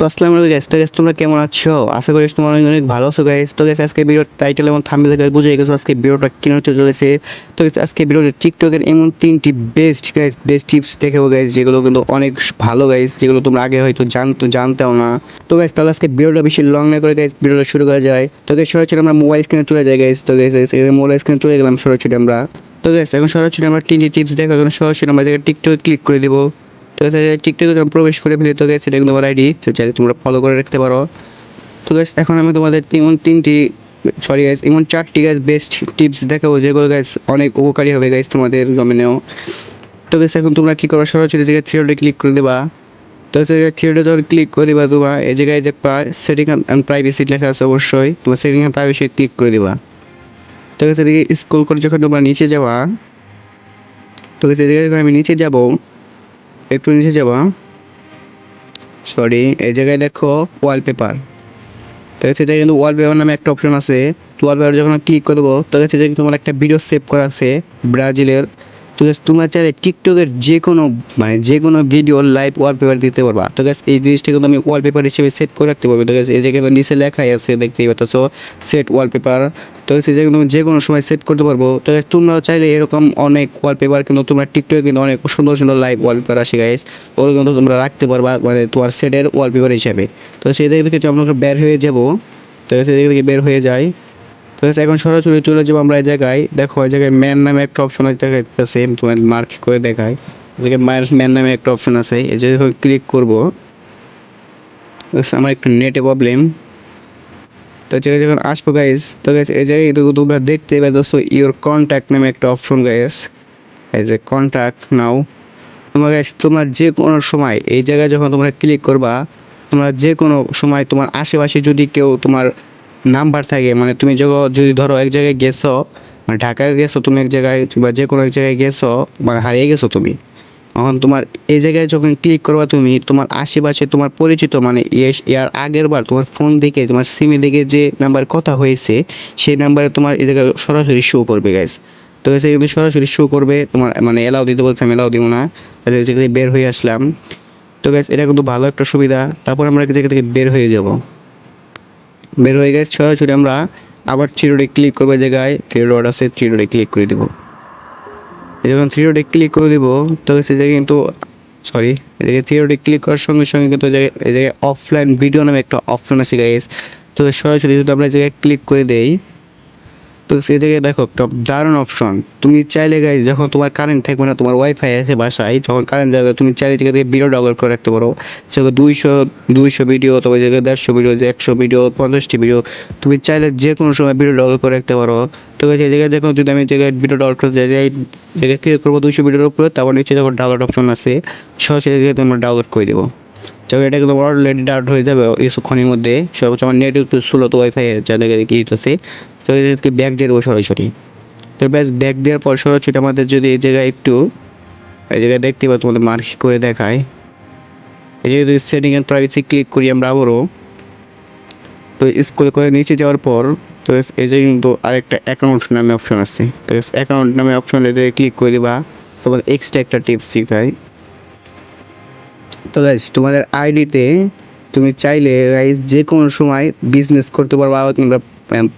তো আসসালামু আলাইকুম গাইস। তো গাইস তোমরা কেমন আছো? আশা করি তোমরা অনেক অনেক ভালো আছো গাইস। তো গাইস আজকে ভিডিওর টাইটেল এবং থাম্বনেল দেখে বুঝে গেছো আজকে ভিডিওটা কেন হতে চলেছে। তো গাইস আজকে ভিডিওতে টিকটকের এমন 3টি বেস্ট টিপস দেখাবো গাইস, যেগুলো কিন্তু অনেক ভালো গাইস, যেগুলো তোমরা আগে হয়তো জানতেও না। তো গাইস তাহলে আজকে ভিডিওটা বেশি লং না করে গাইস ভিডিওটা শুরু করা যায়। তো গাইস সরাসরি আমরা মোবাইল স্ক্রিনে চলে যাই গাইস। তো গাইস মোবাইল স্ক্রিনে চলে গেলাম সরাসরি আমরা। তো গাইস এখন সরাসরি আমরা 3টি টিপস দেখার জন্য সরাসরি আমরা টিকটকে ক্লিক করে দেবো। তো টিকটকে যখন প্রবেশ করে ফেলি তো গেছে এটা কিন্তু আমার আইডি, তো চাইলে তোমরা ফলো করে রাখতে পারো। তো গাইস এখন আমি তোমাদের এমন 4টি গাইস বেস্ট টিপস দেখাবো, যেগুলো গাইস অনেক উপকারী হবে গাইস তোমাদের জমিনেও। তো গাইস এখন তোমরা কি করো, সরাসরি জায়গায় থ্রিডে ক্লিক করে দেবা। তো থ্রিডে যখন ক্লিক করে দিবা তোমরা এই জায়গায় যে সেটিং অ্যান্ড প্রাইভেসি লেখা আছে, অবশ্যই তোমার সেটিং অ্যান্ড প্রাইভেসি ক্লিক করে দিবা। তো গাইস এদিকে স্ক্রল করে যখন তোমরা নিচে যাবা, তো গাইস এই জায়গায় আমি নিচে যাব, একটু নিচে যাবা, সরি এই জায়গায় দেখো ওয়ালপেপার। তো হচ্ছে যে কিন্তু ওয়ালপেপার নামে একটা অপশন আছে। তো ওয়ালপেপার যখন ক্লিক করবো তো হচ্ছে যে তোমার একটা ভিডিও সেভ করা আছে ব্রাজিলের। তো তোমরা চাইলে টিকটকের যে কোনো ভিডিও লাইভ ওয়ালপেপার দিতে পারবা। তো গাইস এই জিনিসটা কিন্তু আমি ওয়ালপেপার হিসেবে সেট করে রাখতে পারবো। তো গাইস এই জায়গায় নিচে লেখাই আছে, দেখতেই পাচ্ছ সেট ওয়ালপেপার। তো হচ্ছে যে তুমি যে কোনো সময় সেট করতে পারবো। তো তোমরাও চাইলে এরকম অনেক ওয়ালপেপার কিন্তু তোমরা টিকটকে কিন্তু অনেক সুন্দর সুন্দর লাইভ ওয়ালপেপার আসে গাইস, ওগুলো কিন্তু তোমরা রাখতে পারবা মানে তোমার সেটের ওয়ালপেপার হিসাবে। তো সেই জায়গা থেকে আমরা বের হয়ে যাব। তো সেই জায়গা থেকে বের হয়ে যাই। তো এখন সরাসরি চলে যাবো আমরা এই জায়গায়, দেখো এই জায়গায় ম্যান নামে একটা অপশন দেখাইতেছে, তোমার মার্ক করে দেখায়। এই জায়গায় ম্যান নামে একটা অপশন আছে, এই জায়গায় ক্লিক করবো। আমার একটু নেটে প্রবলেম। তো জায়গায় যখন আসবো গাইস, তো গাইস এই জায়গায় তোমরা দেখতে পাচ্ছ ইওর কন্ট্যাক্ট নামে একটা অপশন গাইস, এই যে কন্ট্যাক্ট নাও। তোমরা যে কোনো সময় এই জায়গায় যখন তোমরা ক্লিক করবা, তোমরা যে কোনো সময় তোমার আশেপাশে যদি কেউ তোমার নাম্বার থাকে, মানে তুমি যদি ধরো এক জায়গায় গেছো, মানে ঢাকায় গেছো তুমি এক জায়গায় বা যে কোনো এক জায়গায় গেছো, মানে হারিয়ে গেছো তুমি, তখন তোমার এই জায়গায় যখন ক্লিক করবা তুমি তোমার আশেপাশে তোমার পরিচিত মানে এর আগের বার তোমার ফোন থেকে তোমার সিমে থেকে যে নাম্বার কথা হয়েছে সেই নাম্বারে তোমার এই জায়গায় সরাসরি শো করবে গাইস। তো এসে কিন্তু সরাসরি শো করবে, তোমার মানে এলাও দিতে বলছে, আমি এলাও দিব না, তাহলে এই জায়গায় বের হয়ে আসলাম। তো গাইস এটা কিন্তু ভালো একটা সুবিধা। তারপর আমরা এই জায়গা থেকে বের হয়ে যাব, বের হয়ে গেছে সরাসরি আমরা আবার থ্রি ডটে ক্লিক করবো, জায়গায় থ্রি ডট আছে, থ্রি ডটে ক্লিক করে দেবো। যখন থ্রি ডটে ক্লিক করে দেবো তো সে জায়গায় কিন্তু সরি এই জায়গায় থ্রি ডটে ক্লিক করার সঙ্গে সঙ্গে কিন্তু এই জায়গায় অফলাইন ভিডিও নামে একটা অপশন আছে গাইস। তো সরাসরি যদি আমরা এই জায়গায় ক্লিক করে দেই তো সেই জায়গায় দেখো একটা দারুণ অপশন। তুমি চাইলে গাইস যখন তোমার কারেন্ট থাকবে না, তোমার ওয়াইফাই আছে বাসায়, যখন কারেন্ট যাবে তুমি চাইলে জায়গা থেকে ভিডিও ডাউনলোড করে রাখতে পারো। সেগুলো 200 ভিডিও, তবে জায়গায় 150 ভিডিও, 100 ভিডিও, 50টি ভিডিও, তুমি চাইলে যে কোনো সময় ভিডিও ডাউনলোড করে রাখতে পারো। তো সেই জায়গায় দেখো যদি আমি জায়গায় ভিডিও ডাউনলোড করতে যাই, জায়গায় ক্লিক করবো 200 ভিডিওর উপরে, তারপর নিচে যখন ডাউনলোড অপশন আছে সরাসরি জায়গায় তোমরা ডাউনলোড করে দেবো। তবে এটা কিন্তু অলরেডি ডাউনলোড হয়ে যাবে কিছুক্ষণের মধ্যে। সর্বোচ্চ আমার নেট একটু স্লো, তো ওয়াইফাই জায়গায় কি হইতেছে। তো এদেরকে ব্যাক দিয়ে দেবো সরাসরি। তো ব্যাস ব্যাক দেওয়ার পর সরাসরি আমাদের যদি এই জায়গায় একটু এই জায়গায় দেখতে পাবো তোমাদের মার্ক করে দেখায়, এই জায়গায় যদি সেটিং এন্ড প্রাইভেসি ক্লিক করি আমরা আবারও, তো স্ক্রল করে নিচে যাওয়ার পর তো এই জায়গায় কিন্তু আরেকটা অ্যাকাউন্ট নামে অপশন আছে। তো অ্যাকাউন্ট নামে অপশন এই জায়গায় ক্লিক করে দিবা, তোমাদের এক্সট্রা একটা টিপস শিখাই। তো গাইস তোমাদের আইডিতে তুমি চাইলে গাইস যে কোনো সময় বিজনেস করতে পারবা কিংবা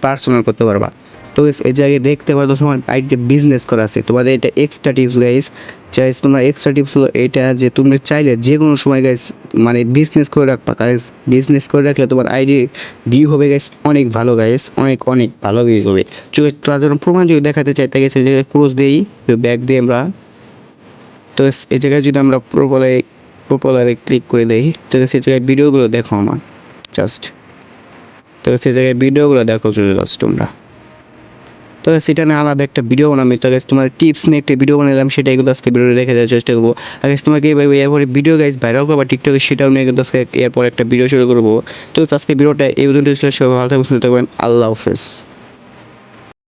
পার্সোনাল করতে পারবা। তো এই জায়গায় দেখতে পারো তোমার আইডিতে বিজনেস করা আছে, তোমাদের এটা এক্সট্রা টিপস গাইস। গাইস তোমার এক্সট্রা টিপস হলো এটা যে তুমি চাইলে যে কোনো সময় গাইস মানে বিজনেস করে রাখবা গাইস। বিজনেস করে রাখলে তোমার আইডি ভিউ হবে গাইস অনেক ভালো গাইস, অনেক অনেক ভালো ভিউ হবে। তার জন্য প্রমাণ যদি দেখাতে চাই তাই গেছে জায়গায় ক্লোজ দিই, ব্যাক দিয়ে আমরা। তো এই জায়গায় যদি আমরা প্রোফাইলে ক্লিক করে দেই তো সেই জায়গায় ভিডিওগুলো দেখো আমার জাস্ট। তো সেই জায়গায় ভিডিওগুলো দেখো জাস্ট তোমরা। তো সেটা নিয়ে আলাদা একটা ভিডিও বানাবো। তো গাইস তোমার টিপস নিয়ে একটা ভিডিও বানালাম, সেটা কিন্তু আজকে ভিডিওটা দেখে দেওয়ার চেষ্টা করবো। আর গাইস তোমাকে এইভাবে এরপরে ভিডিও গাইস ভাইরাল করবা টিকটকে, সেটাও নিয়ে কিন্তু আজকে এরপর একটা ভিডিও শুরু করবো। তো আজকে ভিডিওটা এই পর্যন্ত ছিল, সবাই ভালো থাকবেন, সুস্থ থাকবেন, আল্লাহ হাফেজ।